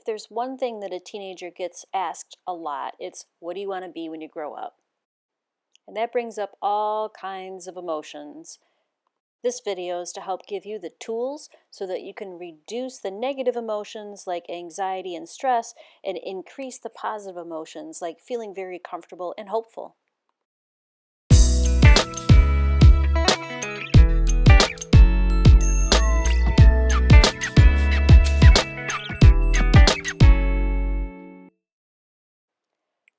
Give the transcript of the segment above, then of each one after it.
there's one thing that a teenager gets asked a lot, it's what do you want to be when you grow up? And that brings up all kinds of emotions. This video is to help give you the tools so that you can reduce the negative emotions like anxiety and stress and increase the positive emotions like feeling very comfortable and hopeful.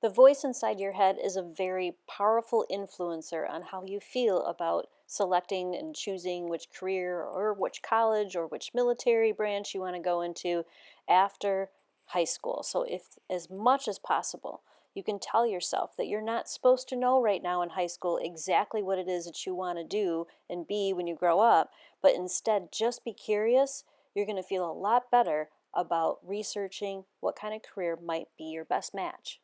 The voice inside your head is a very powerful influencer on how you feel about selecting and choosing which career or which college or which military branch you want to go into after high school. So if as much as possible, you can tell yourself that you're not supposed to know right now in high school exactly what it is that you want to do and be when you grow up, but instead just be curious, you're going to feel a lot better about researching what kind of career might be your best match.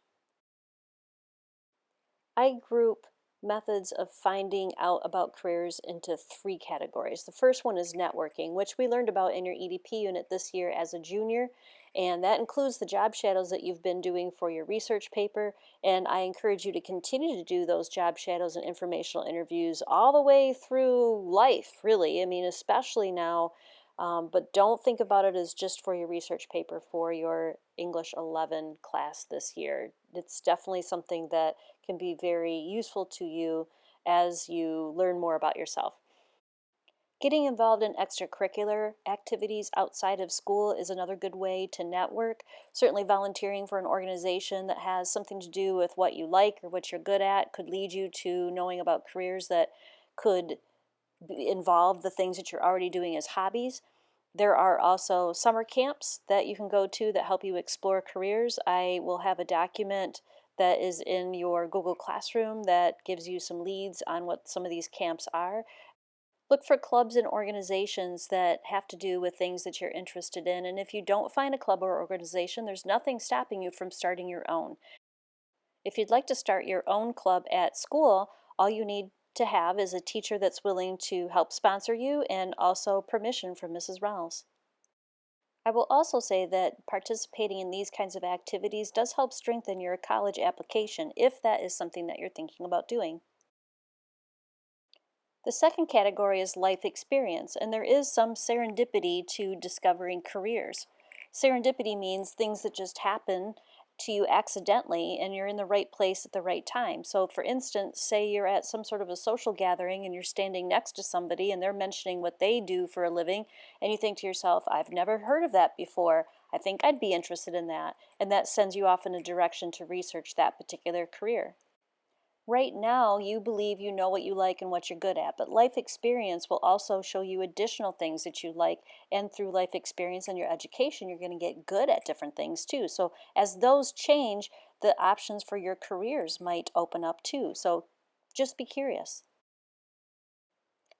I group methods of finding out about careers into three categories. The first one is networking, which we learned about in your EDP unit this year as a junior, and that includes the job shadows that you've been doing for your research paper, and I encourage you to continue to do those job shadows and informational interviews all the way through life, really. I mean, especially now, but don't think about it as just for your research paper for your English 11 class this year. It's definitely something that can be very useful to you as you learn more about yourself. Getting involved in extracurricular activities outside of school is another good way to network. Certainly volunteering for an organization that has something to do with what you like or what you're good at could lead you to knowing about careers that could involve the things that you're already doing as hobbies. There are also summer camps that you can go to that help you explore careers. I will have a document that is in your Google Classroom that gives you some leads on what some of these camps are. Look for clubs and organizations that have to do with things that you're interested in. And if you don't find a club or organization, there's nothing stopping you from starting your own. If you'd like to start your own club at school, all you need to have is a teacher that's willing to help sponsor you and also permission from Mrs. Reynolds. I will also say that participating in these kinds of activities does help strengthen your college application if that is something that you're thinking about doing. The second category is life experience, and there is some serendipity to discovering careers. Serendipity means things that just happen to you accidentally and you're in the right place at the right time. So for instance, say you're at some sort of a social gathering and you're standing next to somebody and they're mentioning what they do for a living and you think to yourself, I've never heard of that before. I think I'd be interested in that. And that sends you off in a direction to research that particular career. Right now, you believe you know what you like and what you're good at, but life experience will also show you additional things that you like, and through life experience and your education, you're going to get good at different things too. So as those change, the options for your careers might open up too. So just be curious.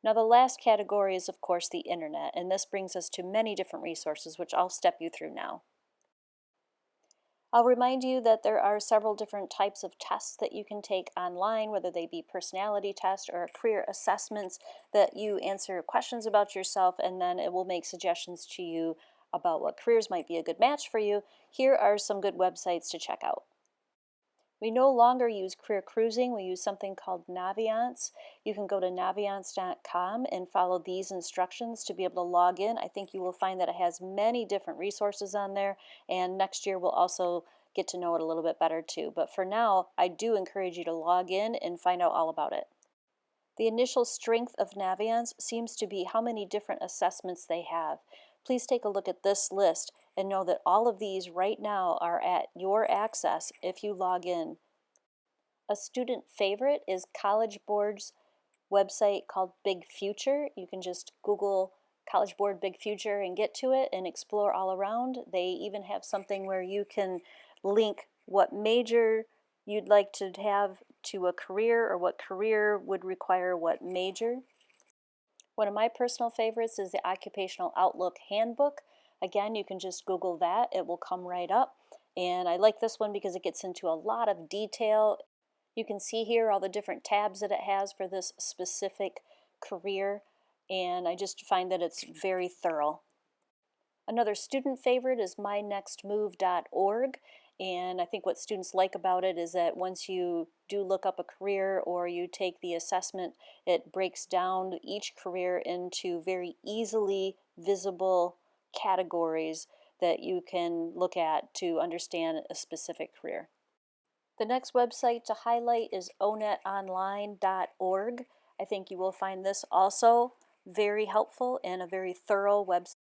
Now, the last category is, of course, the internet, and this brings us to many different resources, which I'll step you through now. I'll remind you that there are several different types of tests that you can take online, whether they be personality tests or career assessments that you answer questions about yourself and then it will make suggestions to you about what careers might be a good match for you. Here are some good websites to check out. We no longer use Career Cruising, we use something called Naviance. You can go to naviance.com and follow these instructions to be able to log in. I think you will find that it has many different resources on there, and next year we'll also get to know it a little bit better too. But for now, I do encourage you to log in and find out all about it. The initial strength of Naviance seems to be how many different assessments they have. Please take a look at this list and know that all of these right now are at your access if you log in. A student favorite is College Board's website called Big Future. You can just Google College Board Big Future and get to it and explore all around. They even have something where you can link what major you'd like to have to a career or what career would require what major. One of my personal favorites is the Occupational Outlook Handbook. Again, you can just Google that. It will come right up. And I like this one because it gets into a lot of detail. You can see here all the different tabs that it has for this specific career. And I just find that it's very thorough. Another student favorite is mynextmove.org, and I think what students like about it is that once you do look up a career or you take the assessment, it breaks down each career into very easily visible categories that you can look at to understand a specific career. The next website to highlight is onetonline.org. I think you will find this also very helpful and a very thorough website.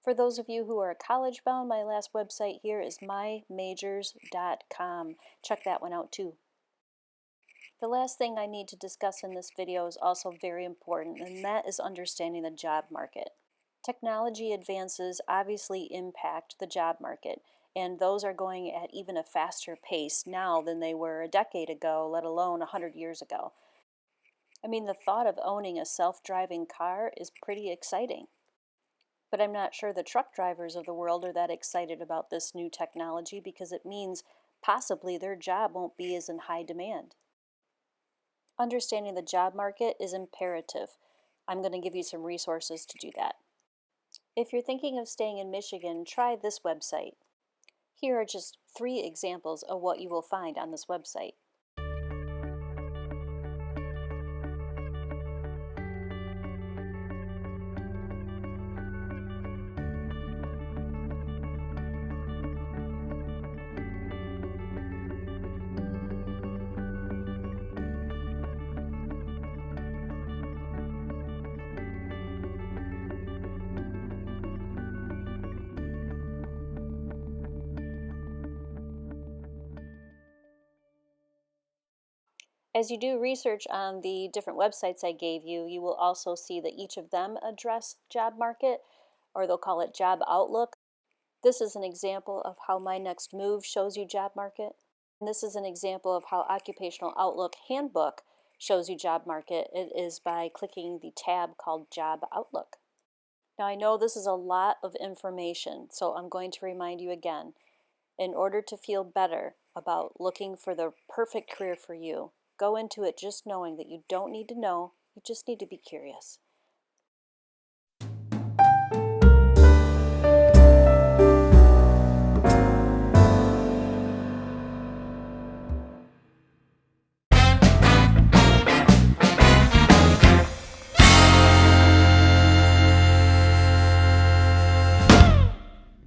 For those of you who are college bound, my last website here is mymajors.com. Check that one out too. The last thing I need to discuss in this video is also very important, and that is understanding the job market. Technology advances obviously impact the job market, and those are going at even a faster pace now than they were a decade ago, let alone 100 years ago. I mean, the thought of owning a self-driving car is pretty exciting. But I'm not sure the truck drivers of the world are that excited about this new technology because it means possibly their job won't be as in high demand. Understanding the job market is imperative. I'm going to give you some resources to do that. If you're thinking of staying in Michigan, try this website. Here are just 3 examples of what you will find on this website. As you do research on the different websites I gave you, you will also see that each of them address job market, or they'll call it job outlook. This is an example of how My Next Move shows you job market. And this is an example of how Occupational Outlook Handbook shows you job market. It is by clicking the tab called Job Outlook. Now I know this is a lot of information, so I'm going to remind you again. In order to feel better about looking for the perfect career for you, go into it just knowing that you don't need to know, you just need to be curious.